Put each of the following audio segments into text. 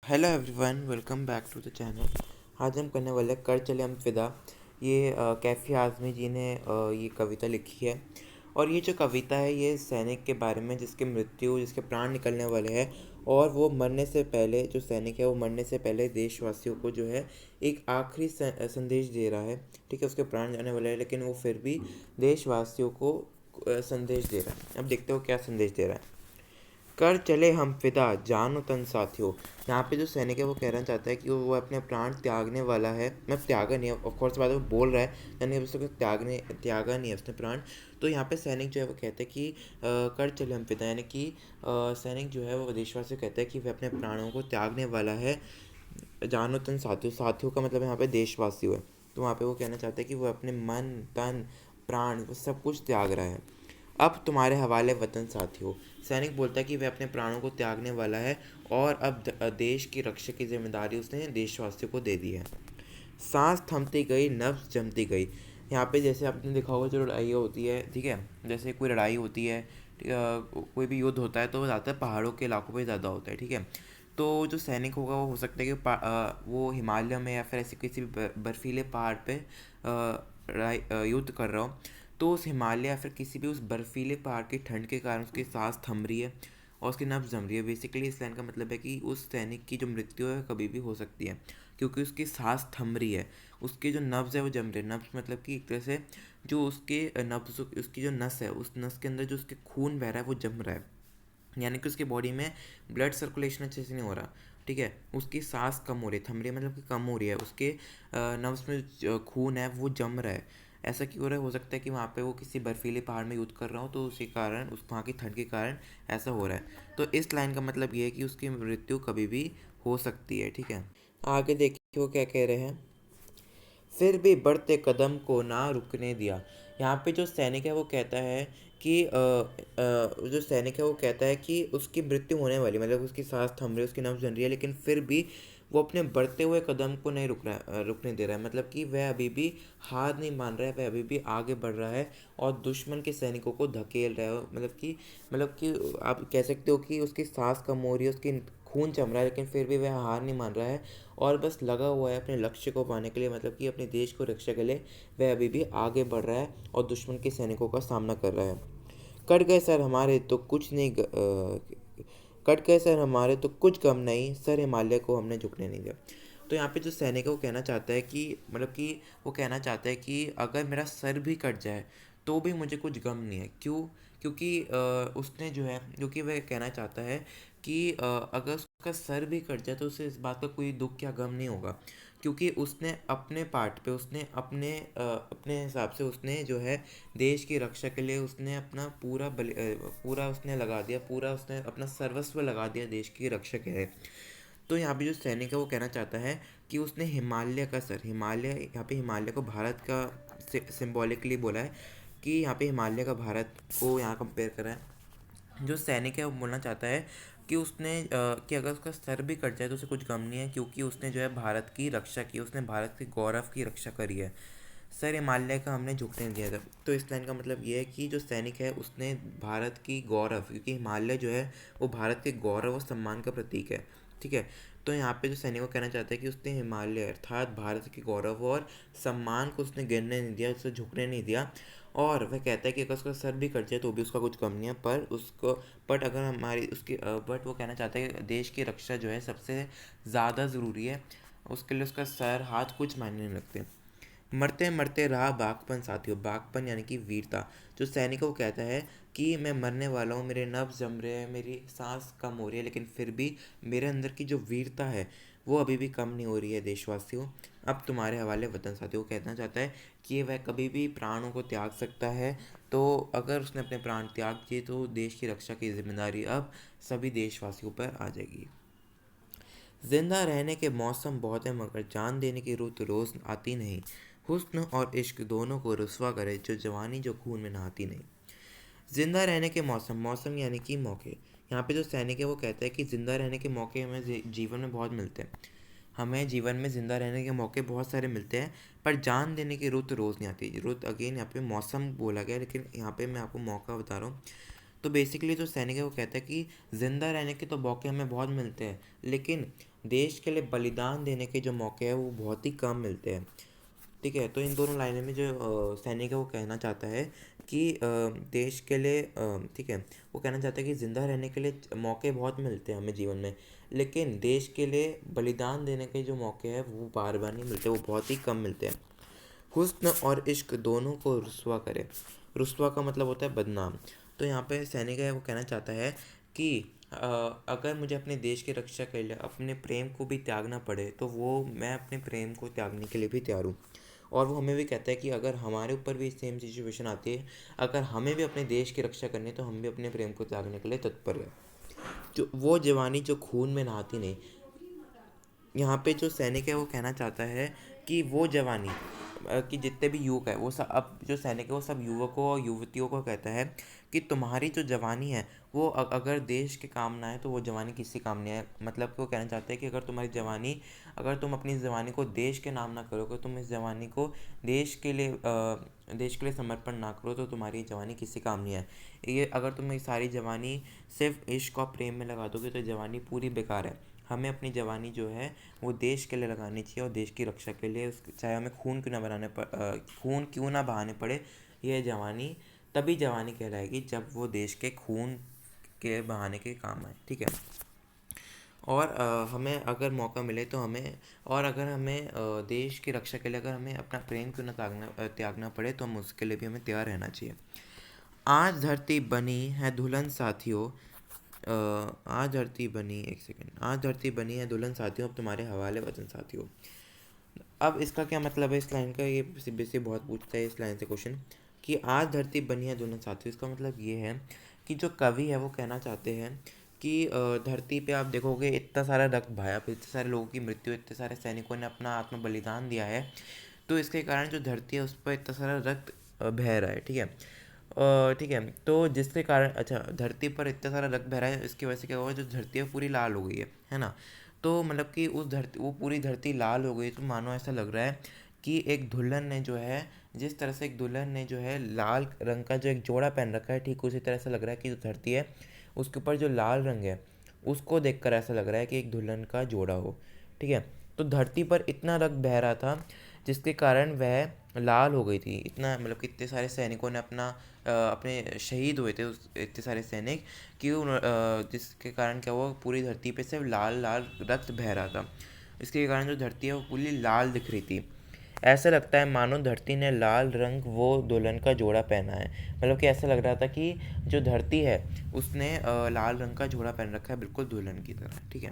Hello everyone, welcome back to the channel. आज हम करने वाले कर चले हम फिदा। ये कैफ़ी आज़मी जी ने ये कविता लिखी है। और ये जो कविता है ये सैनिक के बारे में जिसके प्राण निकलने वाले हैं। और वो मरने से पहले, जो सैनिक है वो मरने से पहले देशवासियों को जो है एक आखिरी संदेश दे रहा है। ठीक है, उसके प्राण जाने वाले हैं लेकिन वो फिर भी देशवासियों को संदेश दे रहा है। अब देखते हो क्या संदेश दे रहा है। कर चले हम फिदा जानो तन साथियों। यहाँ पे जो सैनिक है वो कहना चाहता है कि वो अपने प्राण त्यागने वाला है। मतलब त्यागा नहीं है, ऑफकोर्स बात है, वो बोल रहा है यानी उसको त्यागा नहीं है उसने प्राण। तो यहाँ पे सैनिक जो है वो कहते हैं कि कर चले हम फिदा, यानी कि सैनिक जो है वो देशवासी को कहता है कि वह अपने प्राणों को त्यागने वाला है। जानो तन साथियों, साथियों का मतलब यहाँ पे देशवासियों है। तो वहाँ पे वो कहना चाहता है कि वो अपने मन तन प्राण वो सब कुछ त्याग रहा है। अब तुम्हारे हवाले वतन साथियों। सैनिक बोलता है कि वह अपने प्राणों को त्यागने वाला है और अब देश की रक्षा की जिम्मेदारी उसने देशवासियों को दे दी है। सांस थमती गई, नब्ज जमती गई। यहाँ पे जैसे आपने देखा होगा जो लड़ाई होती है, ठीक है, जैसे कोई लड़ाई होती है, कोई भी युद्ध होता है तो वो ज़्यादातर पहाड़ों के इलाकों पे ज़्यादा होता है, ठीक है। तो जो सैनिक होगा वो हो सकता है कि वो हिमालय में या फिर ऐसे किसी भी बर्फीले पहाड़ पे युद्ध कर रहा हो। तो उस हिमालय या फिर किसी भी उस बर्फीले पहाड़ की ठंड के कारण उसकी सांस थम रही है और उसकी नब्ज जम रही है। बेसिकली इस लाइन का मतलब है कि उस सैनिक की जो मृत्यु है कभी भी हो सकती है, क्योंकि उसकी सांस थम रही है, उसकी जो नब्ज है वो जम रही है। नब्ज मतलब कि एक तरह से जो उसके नब्ज, उसकी जो नस है, उस नस के अंदर जो उसके खून बह रहा है वो जम रहा है, यानी कि उसकी बॉडी में ब्लड सर्कुलेशन अच्छे से नहीं हो रहा। ठीक है, उसकी सांस कम हो रही है, थम रही है मतलब कि कम हो रही है, उसके नर्व्स में जो खून है वो जम रहा है। ऐसा क्यों हो रहा है? हो सकता है कि वहाँ पे वो किसी बर्फीले पहाड़ में युद्ध कर रहा हो तो उसी कारण, उस वहाँ की ठंड के कारण ऐसा हो रहा है। तो इस लाइन का मतलब ये है कि उसकी मृत्यु कभी भी हो सकती है। ठीक है, आगे देखिए वो क्या कह रहे हैं। फिर भी बढ़ते कदम को ना रुकने दिया। यहाँ पे जो सैनिक है वो कहता है कि जो सैनिक है वो कहता है कि उसकी मृत्यु होने वाली, मतलब उसकी सांस थम रही है, उसकी नब्ज जम रही है, लेकिन फिर भी वो अपने बढ़ते हुए कदम को नहीं रुकने दे रहा है। मतलब कि वह अभी भी हार नहीं मान रहा है, वह अभी भी आगे बढ़ रहा है और दुश्मन के सैनिकों को धकेल रहा है। मतलब कि आप कह सकते हो कि उसकी सांस कम हो रही है, उसकी खून जम रहा है, लेकिन फिर भी वह हार नहीं मान रहा है और बस लगा हुआ है अपने लक्ष्य को पाने के लिए, मतलब कि अपने देश को रक्षा के लिए वह अभी भी आगे बढ़ रहा है और दुश्मन के सैनिकों का सामना कर रहा है। कट गए सर हमारे तो कुछ नहीं कट गए सर हमारे तो कुछ गम नहीं, सर हिमालय को हमने झुकने नहीं दिया। तो यहाँ पे जो सैनिक है वो कहना चाहता है कि, मतलब कि वो कहना चाहता है कि अगर मेरा सर भी कट जाए तो भी मुझे कुछ गम नहीं है। क्यों? क्योंकि उसने जो है, क्योंकि वह कहना चाहता है कि अगर उसका सर भी कट जाए तो उसे इस बात का कोई दुख या गम नहीं होगा, क्योंकि उसने अपने पार्ट पे, उसने अपने हिसाब से उसने जो है देश की रक्षा के लिए उसने अपना पूरा उसने लगा दिया, पूरा उसने अपना सर्वस्व लगा दिया देश की रक्षा के लिए। तो यहाँ पे जो सैनिक है वो कहना चाहता है कि उसने हिमालय का सर, हिमालय, यहाँ पे हिमालय को भारत का सिम्बॉलिकली बोला है कि यहाँ पे हिमालय का भारत को यहाँ कंपेयर करा है। जो सैनिक है वो बोलना चाहता है कि कि अगर उसका सर भी कट जाए तो उसे कुछ गम नहीं है, क्योंकि उसने जो है भारत की रक्षा की, उसने भारत के गौरव की रक्षा करी है। सर हिमालय का हमने झुकने नहीं दिया था। तो इस लाइन का मतलब ये है कि जो सैनिक है उसने भारत की गौरव, क्योंकि हिमालय जो है वो भारत के गौरव और सम्मान का प्रतीक है। ठीक है, तो यहाँ पे जो सैनिक को कहना चाहता है कि उसने हिमालय अर्थात भारत के गौरव और सम्मान को उसने गिरने नहीं दिया, उसे झुकने नहीं दिया। और वह कहता है कि अगर उसका सर भी कट जाए तो भी उसका कुछ कम नहीं है, पर उसको, बट अगर हमारी उसकी बट वो कहना चाहता है कि देश की रक्षा जो है सबसे ज़्यादा ज़रूरी है, उसके लिए उसका सर हाथ कुछ मायने नहीं लगते। मरते मरते रहा बागपन साथियों। बागपन यानी कि वीरता। जो सैनिक को कहता है कि मैं मरने वाला हूँ, मेरे नब्ज जम रहे हैं, मेरी सांस कम हो रही है, लेकिन फिर भी मेरे अंदर की जो वीरता है वो अभी भी कम नहीं हो रही है। देशवासियों, अब तुम्हारे हवाले वतन साथियों। वो कहना चाहता है कि वह कभी भी प्राणों को त्याग सकता है। तो अगर उसने अपने प्राण त्याग दिए तो देश की रक्षा की जिम्मेदारी अब सभी देशवासियों पर आ जाएगी। जिंदा रहने के मौसम बहुत है मगर जान देने की रुत रोज आती नहीं। हुस्न और इश्क दोनों को रुसवा करे जो जवानी जो खून में नहाती नहीं। जिंदा रहने के मौसम, मौसम यानी कि मौके। यहाँ पे जो सैनिक है वो कहता है कि जिंदा रहने के मौके हमें जीवन में बहुत मिलते हैं। हमें जीवन में ज़िंदा रहने के मौके बहुत सारे मिलते हैं, पर जान देने की रुत रोज़ नहीं आती। रुत अगेन यहाँ पे मौसम बोला गया, लेकिन यहाँ पे मैं आपको मौका बता रहा हूँ। तो बेसिकली जो सैनिक है वो कहता है कि ज़िंदा रहने के तो मौके हमें बहुत मिलते हैं, लेकिन देश के लिए बलिदान देने के जो मौके हैं वो बहुत ही कम मिलते हैं। ठीक है, तो इन दोनों लाइनों में जो सैनिक है वो कहना चाहता है कि देश के लिए ठीक है, वो कहना चाहता है कि ज़िंदा रहने के लिए मौके बहुत मिलते हैं हमें जीवन में, लेकिन देश के लिए बलिदान देने के जो मौके हैं वो बार बार नहीं मिलते, वो बहुत ही कम मिलते हैं। हुस्न और इश्क दोनों को रुस्वा करे। रुस्वा का मतलब होता है बदनाम। तो यहाँ पे सैनिक है वो कहना चाहता है कि अगर मुझे अपने देश की रक्षा के लिए अपने प्रेम को भी त्यागना पड़े तो वो मैं अपने प्रेम को त्यागने के लिए भी तैयार हूँ। और वो हमें भी कहता है कि अगर हमारे ऊपर भी सेम सिचुएशन आती है, अगर हमें भी अपने देश की रक्षा करनी है तो हम भी अपने प्रेम को त्यागने के लिए तत्पर है। जो वो जवानी जो खून में नहाती नहीं। यहाँ पे जो सैनिक है वो कहना चाहता है कि वो जवानी कि जितने भी युवक है वो सब, अब जो सैनिक है वो सब युवकों और युवतियों को कहता है कि तुम्हारी जो जवानी है वो अगर देश के काम ना है तो वो जवानी किसी काम नहीं है। मतलब कि वो कहना चाहते हैं कि अगर तुम्हारी जवानी, अगर तुम अपनी जवानी को देश के नाम ना करोगे, तुम इस जवानी को देश के लिए समर्पण ना करो तो तुम्हारी जवानी किसी काम नहीं है। ये अगर तुम ये सारी जवानी सिर्फ इश्क और प्रेम में लगा दोगे तो जवानी पूरी बेकार है। हमें अपनी जवानी जो है वो देश के लिए लगानी चाहिए और देश की रक्षा के लिए, उस चाहे हमें खून क्यों ना बहाने पड़े, यह जवानी तभी जवानी कहलाएगी जब वो देश के खून के बहाने के काम आए। ठीक है, और हमें अगर मौका मिले तो हमें, और अगर हमें देश की रक्षा के लिए अगर हमें अपना प्रेम क्यों ना त्यागना पड़े तो हम उसके लिए भी हमें तैयार रहना चाहिए। आज धरती बनी है दुल्हन साथियों, आज धरती बनी, एक सेकंड, आज धरती बनी है दुल्हन साथियों, अब तुम्हारे हवाले वतन साथियों। अब इसका क्या मतलब है इस लाइन का, ये बेसिक बहुत पूछता है इस लाइन से क्वेश्चन कि आज धरती बनी है दुल्हन साथियों। इसका मतलब ये है कि जो कवि है वो कहना चाहते हैं कि धरती पे आप देखोगे इतना सारा रक्त बहाया, इतने सारे लोगों की मृत्यु, इतने सारे सैनिकों ने अपना आत्म बलिदान दिया है, तो इसके कारण जो धरती है उस पर इतना सारा रक्त बह रहा है। ठीक है, ठीक है, तो जिसके कारण, अच्छा, धरती पर इतना सारा रक्त बह रहा है, इसकी वजह से क्या हुआ, जो धरती है पूरी लाल हो गई है ना। तो मतलब कि उस धरती, वो पूरी धरती लाल हो गई, तो मानो ऐसा लग रहा है कि एक दुल्हन ने जो है, जिस तरह से एक दुल्हन ने जो है लाल रंग का जो एक जोड़ा पहन रखा है, ठीक उसी तरह से लग रहा है कि जो धरती है उसके ऊपर जो लाल रंग है उसको देखकर ऐसा लग रहा है कि एक दुल्हन का जोड़ा हो। ठीक है, तो धरती पर इतना रक्त बह रहा था जिसके कारण वह लाल हो गई थी। इतना मतलब कि इतने सारे सैनिकों ने अपने शहीद हुए थे, उस इतने सारे सैनिक कि जिसके कारण क्या हुआ, पूरी धरती पे से लाल लाल रक्त बह रहा था। इसके कारण जो धरती है वो पूरी लाल दिख रही थी। ऐसा लगता है मानो धरती ने लाल रंग वो दुल्हन का जोड़ा पहना है। मतलब कि ऐसा लग रहा था कि जो धरती है उसने लाल रंग का जोड़ा पहन रखा है, बिल्कुल दुल्हन की तरह। ठीक है,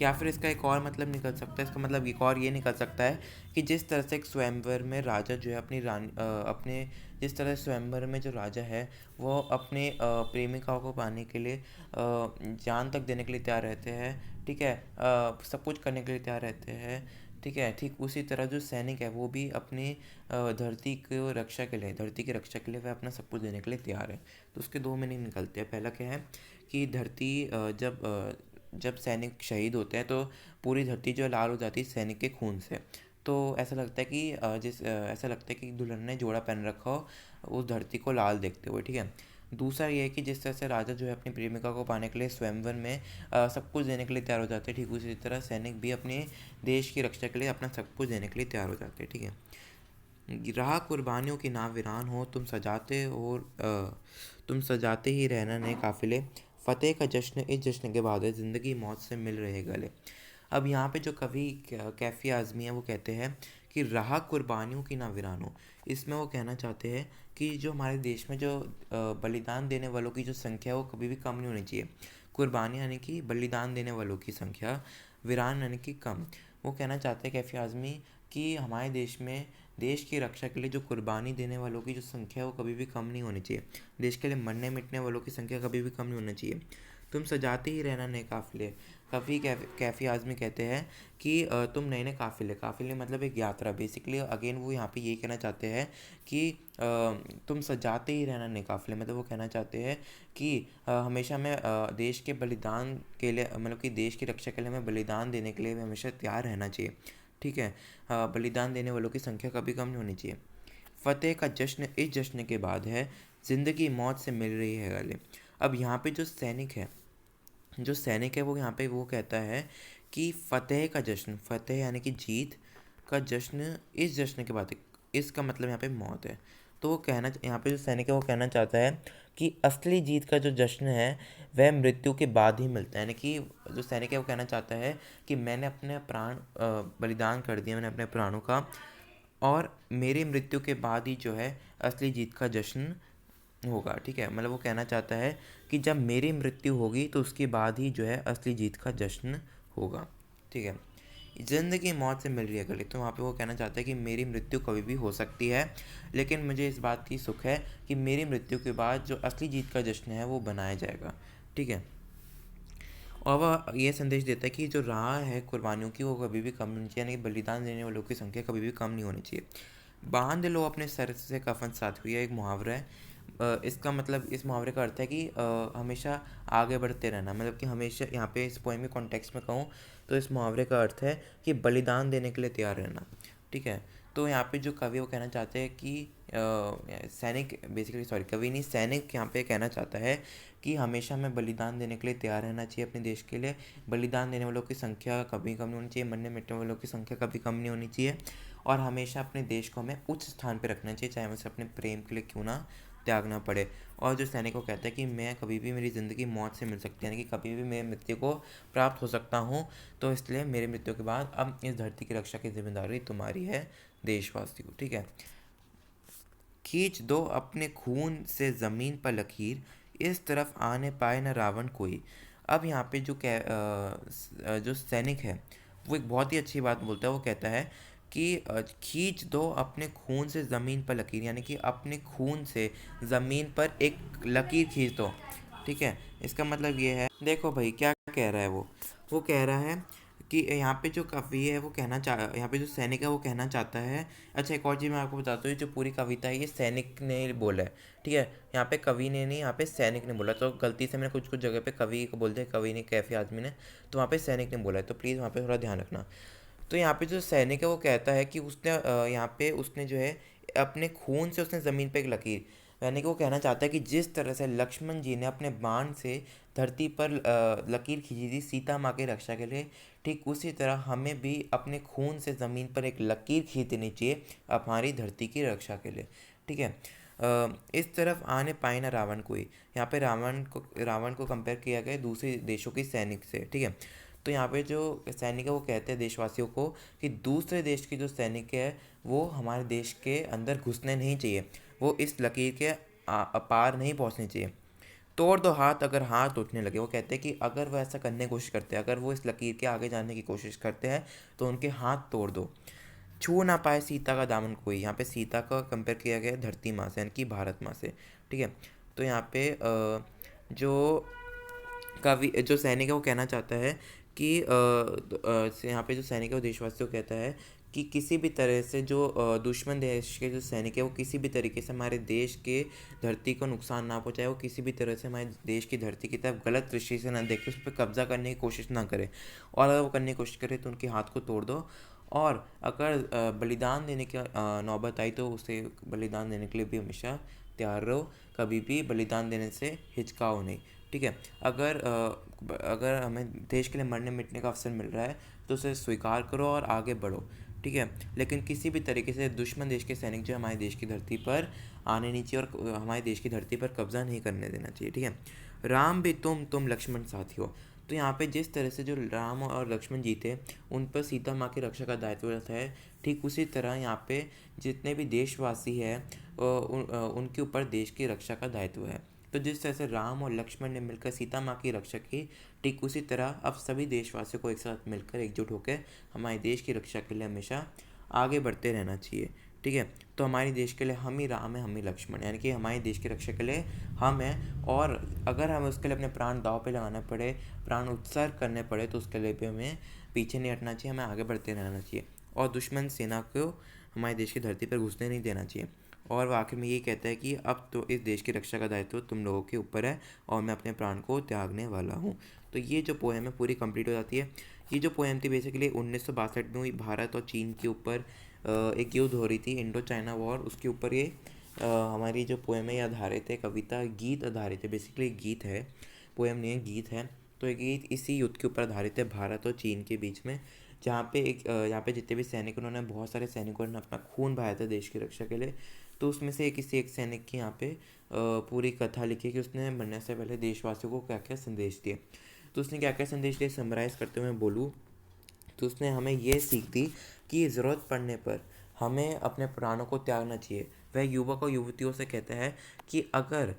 या फिर इसका एक और मतलब निकल सकता है, इसका मतलब एक और ये निकल सकता है कि जिस तरह से एक स्वयंवर में राजा जो है अपनी रानी अपने, जिस तरह स्वयंवर में जो राजा है वो अपने प्रेमिकाओं को पाने के लिए जान तक देने के लिए तैयार रहते हैं। ठीक है, सब कुछ करने के लिए तैयार रहते हैं। ठीक है, ठीक उसी तरह जो सैनिक है वो भी अपनी धरती को रक्षा के लिए, धरती की रक्षा के लिए वह अपना सब कुछ देने के लिए तैयार है। तो उसके दो मीनिंग निकलते हैं। पहला क्या है कि धरती जब सैनिक शहीद होते हैं तो पूरी धरती जो है लाल हो जाती है सैनिक के खून से। तो ऐसा लगता है कि ऐसा लगता है कि दुल्हन ने जोड़ा पहन रखा हो उस धरती को लाल देखते हुए। ठीक है, दूसरा ये है कि जिस तरह से राजा जो है अपनी प्रेमिका को पाने के लिए स्वयंवर में सब कुछ देने के लिए तैयार हो जाते हैं, ठीक उसी तरह सैनिक भी अपने देश की रक्षा के लिए अपना सब कुछ देने के लिए तैयार हो जाते हैं। ठीक है, रहा कुर्बानियों की नाव वीरान हो, तुम सजाते ही रहना नए काफिले, फतेह का जश्न इस जश्न के बाद है, ज़िंदगी मौत से मिल रहे गले। अब यहाँ पे जो कवि कैफ़ी आज़मी है वो कहते हैं कि रहा कुर्बानियों की ना वीरान हो। इसमें वो कहना चाहते हैं कि जो हमारे देश में जो बलिदान देने वालों की जो संख्या है वो कभी भी कम नहीं होनी चाहिए। कुर्बानी यानी कि बलिदान देने वालों की संख्या, वीरान यानी कि कम। वो कहना चाहते हैं कैफ़ी आज़मी कि हमारे देश में देश की रक्षा के लिए जो कुर्बानी देने वालों की जो संख्या है वो कभी भी कम नहीं होनी चाहिए। देश के लिए मरने मिटने वालों की संख्या कभी भी कम नहीं होनी चाहिए। तुम सजाते ही रहना नए काफ़िले। कवि कैफ़ी आज़मी कहते हैं कि तुम नए नए काफ़िले, काफ़िले मतलब एक यात्रा, बेसिकली अगेन वो यहाँ पे ये कहना चाहते हैं कि तुम सजाते ही रहना नए काफ़िले, मतलब वो कहना चाहते हैं कि हमेशा हमें देश के बलिदान के लिए, मतलब कि देश की रक्षा के लिए हमें बलिदान देने के लिए हमें हमेशा तैयार रहना चाहिए। ठीक है, बलिदान देने वालों की संख्या कभी कम नहीं होनी चाहिए। फ़तेह का जश्न इस जश्न के बाद है, ज़िंदगी मौत से मिल रही है गले। अब यहाँ पे जो सैनिक है वो यहाँ पे वो कहता है कि फ़तेह का जश्न, फ़तेह यानी कि जीत का जश्न, इस जश्न के बाद, इसका मतलब यहाँ पे मौत है। तो वो कहना, यहाँ पे जो सैनिक है वो कहना चाहता है कि असली जीत का जो जश्न है वह मृत्यु के बाद ही मिलता है। यानी कि जो सैनिक है वो कहना चाहता है कि मैंने अपने प्राण बलिदान कर दिया, मैंने अपने प्राणों का, और मेरी मृत्यु के बाद ही जो है असली जीत का जश्न होगा। ठीक है, मतलब वो कहना चाहता है कि जब मेरी मृत्यु होगी तो उसके बाद ही जो है असली जीत का जश्न होगा। ठीक है, ज़िंदगी मौत से मिल रही है गले, तो वहाँ पे वो कहना चाहता है कि मेरी मृत्यु कभी भी हो सकती है, लेकिन मुझे इस बात की सुख है कि मेरी मृत्यु के बाद जो असली जीत का जश्न है वो बनाया जाएगा। ठीक है, और वह ये संदेश देता है कि जो राह है कुर्बानियों की वो कभी भी कम नहीं होनी चाहिए, यानी कि बलिदान देने वालों की संख्या कभी भी कम नहीं होनी चाहिए। बांध लो अपने सर से कफन साथ हुई है, एक मुहावरा है। इसका मतलब, इस मुहावरे का अर्थ है कि हमेशा आगे बढ़ते रहना, मतलब कि हमेशा, यहाँ पे इस पोएम के कॉन्टेक्स्ट में कहूँ तो इस मुहावरे का अर्थ है कि बलिदान देने के लिए तैयार रहना। ठीक है, तो यहाँ पे जो कवि वो कहना चाहते हैं कि सैनिक, बेसिकली सॉरी कवि नहीं, सैनिक यहाँ पे कहना चाहता है कि हमेशा हमें बलिदान देने के लिए तैयार रहना चाहिए अपने देश के लिए। बलिदान देने वालों की संख्या कभी कम नहीं होनी चाहिए, मरने मिटने वालों की संख्या कभी कम नहीं होनी चाहिए, और हमेशा अपने देश को हमें उच्च स्थान पर रखना चाहिए, चाहे हमें उसे अपने प्रेम के लिए क्यों ना त्यागना पड़े। और जो सैनिक को कहता है कि मैं कभी भी, मेरी ज़िंदगी मौत से मिल सकती है, यानी कि कभी भी मेरी मृत्यु को प्राप्त हो सकता हूँ, तो इसलिए मेरी मृत्यु के बाद अब इस धरती की रक्षा की जिम्मेदारी तुम्हारी है देशवासियों। ठीक है, खींच दो अपने खून से ज़मीन पर लकीर, इस तरफ आने पाए न रावण कोई। अब यहाँ पे जो सैनिक है वो एक बहुत ही अच्छी बात बोलता है। वो कहता है कि खींच दो अपने खून से ज़मीन पर लकीर, यानी कि अपने खून से ज़मीन पर एक लकीर खींच दो। ठीक है, इसका मतलब ये है, देखो भाई क्या कह रहा है वो कह रहा है कि यहाँ पे जो कवि है वो यहाँ पे जो सैनिक है वो कहना चाहता है। अच्छा, एक और चीज़ मैं आपको बताता हूँ, जो पूरी कविता है ये सैनिक ने बोला है। ठीक है, यहाँ पे कवि ने नहीं, यहाँ पे सैनिक ने बोला, तो गलती से मैंने कुछ कुछ जगह पे कवि को बोल दिया, कवि ने, कैफी आज़मी ने, तो वहाँ पे सैनिक ने बोला है, तो प्लीज़ वहाँ पे थोड़ा ध्यान रखना। तो यहाँ पे जो सैनिक है वो कहता है कि उसने यहाँ पे उसने जो है अपने खून से उसने ज़मीन पे एक लकीर, यानी कि वो कहना चाहता है कि जिस तरह से लक्ष्मण जी ने अपने बाण से धरती पर लकीर खींची थी सीता माँ की रक्षा के लिए, ठीक उसी तरह हमें भी अपने खून से ज़मीन पर एक लकीर खींच देनी चाहिए हमारी धरती की रक्षा के लिए। ठीक है, इस तरफ आने पाए ना रावण कोई, यहाँ पे रावण को कंपेयर किया गया दूसरे देशों की सैनिक से। ठीक है, तो यहाँ पे जो सैनिक है वो कहते हैं देशवासियों को कि दूसरे देश के जो सैनिक है वो हमारे देश के अंदर घुसने नहीं चाहिए, वो इस लकीर के पार नहीं पहुँचनी चाहिए। तोड़ दो हाथ अगर हाथ उठने लगे, वो कहते हैं कि अगर वो ऐसा करने की कोशिश करते हैं, अगर वो इस लकीर के आगे जाने की कोशिश करते हैं तो उनके हाथ तोड़ दो। छू ना पाए सीता का दामन कोई, यहाँ पे सीता का कंपेयर किया गया है धरती माँ से, यानी कि भारत माँ से। ठीक है, तो यहाँ पे जो कवि, जो सैनिक है वो कहना चाहता है कि यहाँ पे जो सैनिक है वो देशवासियों को कहता है कि किसी भी तरह से जो दुश्मन देश के जो सैनिक है वो किसी भी तरीके से हमारे देश के धरती को नुकसान ना पहुंचाए, वो किसी भी तरह से हमारे देश की धरती की तरफ गलत दृष्टि से ना देखे, उस पर कब्जा करने की कोशिश ना करे, और अगर वो करने की कोशिश करे तो उनके हाथ को तोड़ दो। और अगर बलिदान देने की नौबत आई तो उसे बलिदान देने के लिए भी हमेशा तैयार रहो, कभी भी बलिदान देने से हिचकाओ नहीं। ठीक है, अगर हमें देश के लिए मरने मिटने का अवसर मिल रहा है तो उसे स्वीकार करो और आगे बढ़ो। ठीक है, लेकिन किसी भी तरीके से दुश्मन देश के सैनिक जो हमारे देश की धरती पर आने नहीं चाहिए और हमारे देश की धरती पर कब्जा नहीं करने देना चाहिए। ठीक है, राम भी तुम लक्ष्मण साथी हो। तो यहाँ पे जिस तरह से जो राम और लक्ष्मण जी थे उन पर सीता माँ की रक्षा का दायित्व रहता है, ठीक उसी तरह यहाँ पे जितने भी देशवासी हैं उनके ऊपर देश की रक्षा का दायित्व है। तो जिस तरह से राम और लक्ष्मण ने मिलकर सीता माँ की रक्षा की, ठीक उसी तरह अब सभी देशवासियों को एक साथ मिलकर एकजुट होकर हमारे देश की रक्षा के लिए हमेशा आगे बढ़ते रहना चाहिए। ठीक है, तो हमारे देश के लिए हम ही राम है, हम ही लक्ष्मण, यानी कि हमारे देश की रक्षा के लिए हम हैं, और अगर हमें उसके लिए अपने प्राण दांव पे लगाना पड़े, प्राण उत्सर्ग करने पड़े, तो उसके लिए भी हमें पीछे नहीं हटना चाहिए, हमें आगे बढ़ते रहना चाहिए, और दुश्मन सेना को हमारे देश की धरती पर घुसने नहीं देना चाहिए। और वो आखिर में ये कहता है कि अब तो इस देश की रक्षा का दायित्व तुम लोगों के ऊपर है और मैं अपने प्राण को त्यागने वाला हूँ। तो ये जो पोएम है पूरी कंप्लीट हो जाती है। ये जो पोएम थी बेसिकली 1962 में हुई, भारत और चीन के ऊपर एक युद्ध हो रही थी, इंडो चाइना वॉर, उसके ऊपर ये हमारी जो पोएम है ये आधारित है, कविता गीत आधारित है, बेसिकली गीत है, पोएम नहीं है, गीत है। तो ये गीत इसी युद्ध के ऊपर आधारित है, भारत और चीन के बीच में, जहाँ पे यहाँ पे जितने भी सैनिक, उन्होंने बहुत सारे सैनिकों ने अपना खून बहाया था देश की रक्षा के लिए। तो उसमें से किसी एक सैनिक की यहाँ पे पूरी कथा लिखी कि उसने मरने से पहले देशवासियों को क्या क्या संदेश दिए। तो उसने क्या क्या संदेश दिए, समराइज़ करते हुए मैं बोलूँ तो उसने हमें ये सीख दी कि ज़रूरत पड़ने पर हमें अपने प्राणों को त्यागना चाहिए। वह युवक और युवतियों से कहता है कि अगर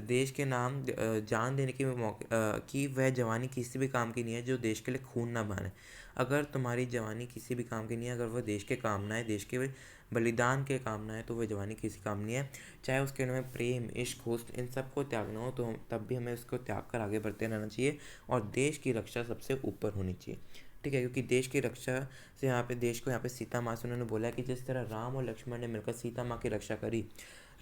देश के नाम जान देने की मौके कि वह जवानी किसी भी काम की नहीं है जो देश के लिए खून ना बहाए। अगर तुम्हारी जवानी किसी भी काम की नहीं है, अगर वह देश के काम ना है, देश के बलिदान के काम ना है, तो वह जवानी किसी काम नहीं है। चाहे उसके में प्रेम, इश्क हो, इन सबको त्यागना हो तो तब भी हमें उसको त्याग कर आगे बढ़ते रहना चाहिए, और देश की रक्षा सबसे ऊपर होनी चाहिए। ठीक है, क्योंकि देश की रक्षा से यहाँ पे देश को, यहाँ पे सीता माँ से उन्होंने बोला कि जिस तरह राम और लक्ष्मण ने मिलकर सीता माँ की रक्षा करी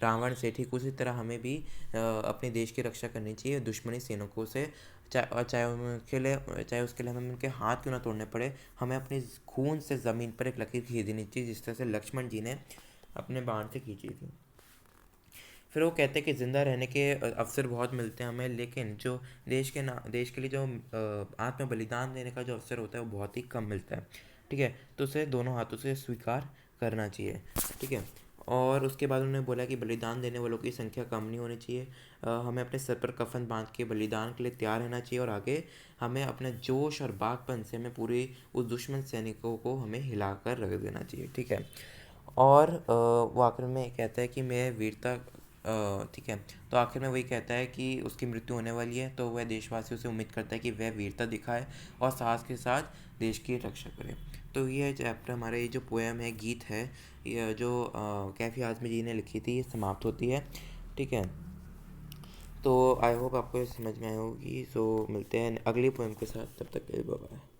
रावण से, ठीक उसी तरह हमें भी अपने देश की रक्षा करनी चाहिए दुश्मनी सैनिकों से। चाहे उसके लिए हमें उनके हाथ क्यों ना तोड़ने पड़े, हमें अपने खून से ज़मीन पर एक लकीर खींच देनी चाहिए, जिस तरह से लक्ष्मण जी ने अपने बाण से खींची थी। फिर वो कहते हैं कि ज़िंदा रहने के अवसर बहुत मिलते हैं हमें, लेकिन जो देश के लिए जो आत्म बलिदान देने का जो अवसर होता है वो बहुत ही कम मिलता है। ठीक है, तो उसे दोनों हाथों से स्वीकार करना चाहिए। ठीक है, और उसके बाद उन्होंने बोला कि बलिदान देने वालों की संख्या कम नहीं होनी चाहिए। हमें अपने सर पर कफन बांध के बलिदान के लिए तैयार रहना चाहिए, और आगे हमें अपने जोश और बागपन से हमें पूरी उस दुश्मन सैनिकों को हमें हिलाकर रख देना चाहिए। ठीक है, और वो आखिर में कहता है कि मैं वीरता ठीक है, तो आखिर में वही कहता है कि उसकी मृत्यु होने वाली है, तो वह देशवासियों से उम्मीद करता है कि वह वीरता दिखाए और साहस के साथ देश की रक्षा करे। तो ये चैप्टर, हमारा ये जो पोएम है, गीत है, ये जो कैफ़ी आज़मी जी ने लिखी थी, ये समाप्त होती है। ठीक है, तो आई होप आपको ये समझ में आई होगी। सो मिलते हैं अगली पोएम के साथ, तब तक के लिए बाय बाय।